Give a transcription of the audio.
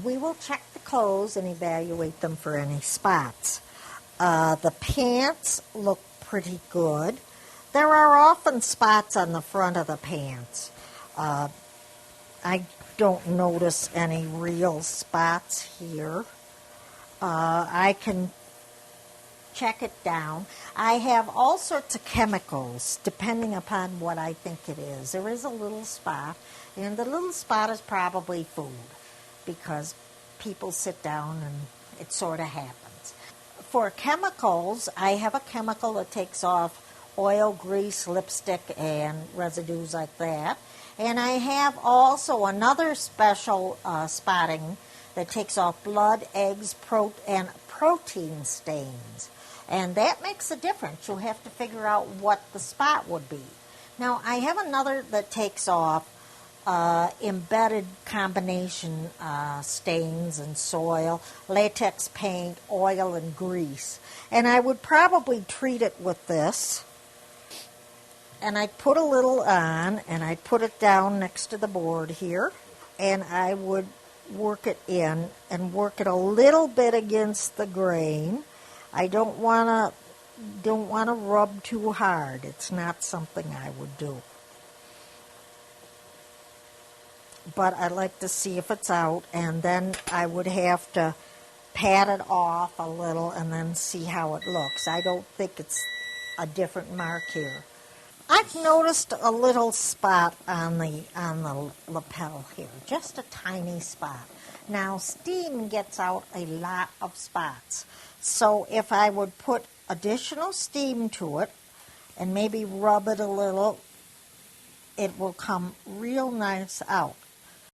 we will check the clothes and evaluate them for any spots. The pants look pretty good. There are often spots on the front of the pants. I don't notice any real spots here. I can check it down. I have all sorts of chemicals depending upon what I think it is. There is a little spot, and the little spot is probably food because people sit down and it sort of happens. For chemicals, I have a chemical that takes off oil, grease, lipstick, and residues like that. And I have also another special spotting that takes off blood, eggs, and protein stains. And that makes a difference. You'll have to figure out what the spot would be. Now, I have another that takes off embedded combination stains and soil, latex paint, oil, and grease. And I would probably treat it with this. And I'd put a little on, and I'd put it down next to the board here, and I would work it in and work it a little bit against the grain. I don't want to rub too hard. It's not something I would do. But I'd like to see if it's out, and then I would have to pat it off a little and then see how it looks. I don't think it's a different mark here. I've noticed a little spot on the lapel here, just a tiny spot. Now, steam gets out a lot of spots. So if I would put additional steam to it and maybe rub it a little, it will come real nice out.